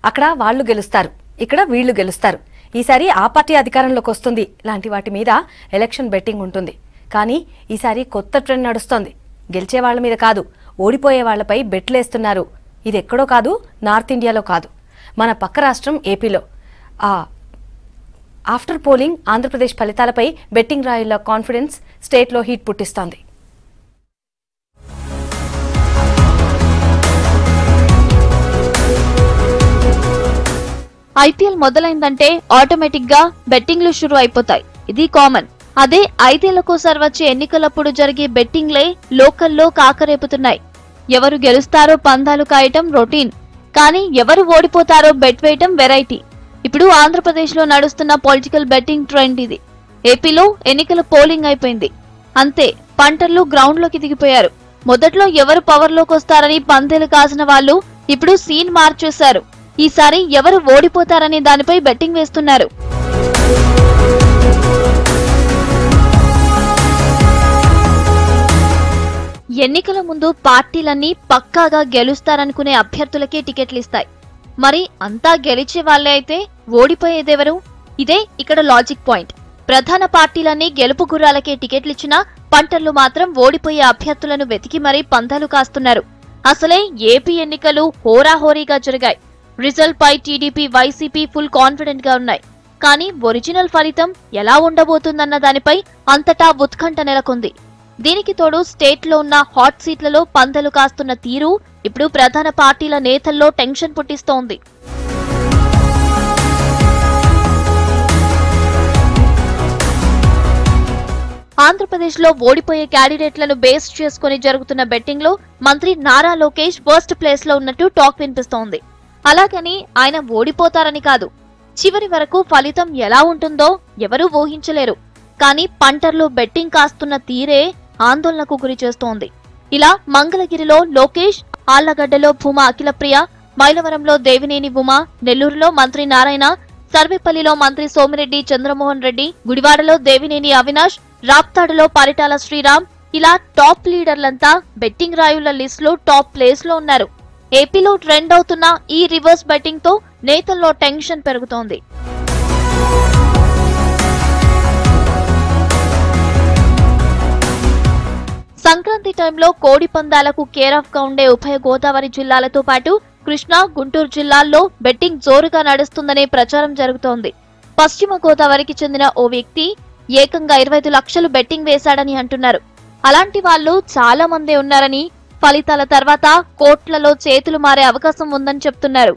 అక్కడ వాళ్ళు గెలుస్తారు, ఇక్కడ వీళ్ళు గెలుస్తారు, ఈసారి ఆ పార్టీ అధికారంలోకి వస్తుంది లాంటి వాటి మీద ఎలక్షన్ బెట్టింగ్ ఉంటుంది. కానీ ఈసారి కొత్త ట్రెండ్ నడుస్తోంది. గెలిచే వాళ్ళ మీద కాదు, ఓడిపోయే వాళ్లపై బెట్లేస్తున్నారు. ఇది ఎక్కడో కాదు, నార్త్ ఇండియాలో కాదు, మన పక్క రాష్ట్రం ఏపీలో. ఆఫ్టర్ పోలింగ్ ఆంధ్రప్రదేశ్ ఫలితాలపై బెట్టింగ్ రాయుల కాన్ఫిడెన్స్ స్టేట్లో హీట్ పుట్టిస్తోంది. ఐపీఎల్ మొదలైందంటే ఆటోమేటిక్ గా బెట్టింగ్లు షురూ అయిపోతాయి. ఇది కామన్. అదే 5 ఏళ్లకోసారి వచ్చే ఎన్నికలప్పుడు జరిగే బెట్టింగ్లే లోకల్లో కాకరేపుతున్నాయి. ఎవరు గెలుస్తారో పందాలు కాయటం రొటీన్, కానీ ఎవరు ఓడిపోతారో బెట్ వేయటం వెరైటీ. ఇప్పుడు ఆంధ్రప్రదేశ్ లో నడుస్తున్న పొలిటికల్ బెట్టింగ్ ట్రెండ్ ఇది. ఏపీలో ఎన్నికల పోలింగ్ అయిపోయింది, అంతే పంటర్లు గ్రౌండ్ లోకి దిగిపోయారు. మొదట్లో ఎవరు పవర్ లోకి వస్తారని పందేలు కాసిన వాళ్ళు ఇప్పుడు సీన్ మార్చేశారు. ఈసారి ఎవరు ఓడిపోతారనే దానిపై బెట్టింగ్ వేస్తున్నారు. ఎన్నికల ముందు పార్టీలన్నీ పక్కాగా గెలుస్తారనుకునే అభ్యర్థులకే టికెట్లు ఇస్తాయి. మరి అంతా గెలిచే వాళ్లే అయితే ఓడిపోయేదెవరు? ఇదే ఇక్కడ లాజిక్ పాయింట్. ప్రధాన పార్టీలన్నీ గెలుపు గుర్రాలకే టికెట్లిచ్చినా పంటర్లు మాత్రం ఓడిపోయే అభ్యర్థులను వెతికి మరీ పందాలు కాస్తున్నారు. అసలే ఏపీ ఎన్నికలు హోరాహోరీగా జరిగాయి. రిజల్ట్ పై టీడీపీ, వైసీపీ ఫుల్ కాన్ఫిడెంట్ గా ఉన్నాయి. కానీ ఒరిజినల్ ఫలితం ఎలా ఉండబోతుందన్న దానిపై అంతటా ఉత్కంఠ నెలకొంది. దీనికి తోడు స్టేట్ లో ఉన్న హాట్ సీట్లలో పందెలు కాస్తున్న తీరు ఇప్పుడు ప్రధాన పార్టీల నేతల్లో టెన్షన్ పుట్టిస్తోంది. ఆంధ్రప్రదేశ్ లో ఓడిపోయే క్యాండిడేట్లను బేస్ చేసుకుని జరుగుతున్న బెట్టింగ్ లో మంత్రి నారా లోకేష్ ఫస్ట్ ప్లేస్ లో ఉన్నట్టు టాక్ వినిపిస్తోంది. అలాగని ఆయన ఓడిపోతారని కాదు, చివరి వరకు ఫలితం ఎలా ఉంటుందో ఎవరూ ఊహించలేరు. కానీ పంటర్లు బెట్టింగ్ కాస్తున్న తీరే ఆందోళనకు గురి చేస్తోంది. ఇలా మంగళగిరిలో లోకేష్, ఆళ్లగడ్డలో భూమా అఖిలప్రియ, మైలవరంలో దేవినేని ఉమా, నెల్లూరులో మంత్రి నారాయణ, సర్వేపల్లిలో మంత్రి సోమిరెడ్డి చంద్రమోహన్ రెడ్డి, గుడివాడలో దేవినేని అవినాష్, రాప్తాడులో పరిటాల శ్రీరామ్, ఇలా టాప్ లీడర్లంతా బెట్టింగ్ రాయుల లిస్ట్ లో టాప్ ప్లేస్ లో ఉన్నారు. ఏపీలో ట్రెండ్ అవుతున్న ఈ రివర్స్ బెట్టింగ్ తో నేతల్లో టెన్షన్ పెరుగుతోంది. సంక్రాంతి టైంలో కోడి పందాలకు కేర్ ఆఫ్ గా ఉండే ఉభయ గోదావరి జిల్లాలతో పాటు కృష్ణా, గుంటూరు జిల్లాల్లో బెట్టింగ్ జోరుగా నడుస్తుందనే ప్రచారం జరుగుతోంది. పశ్చిమ గోదావరికి చెందిన ఓ వ్యక్తి ఏకంగా 25 లక్షలు బెట్టింగ్ వేశాడని అంటున్నారు. అలాంటి వాళ్ళు చాలా మందే ఉన్నారని, ఫలితాల తర్వాత కోట్లలో చేతులు మారే అవకాశం ఉందని చెప్తున్నారు.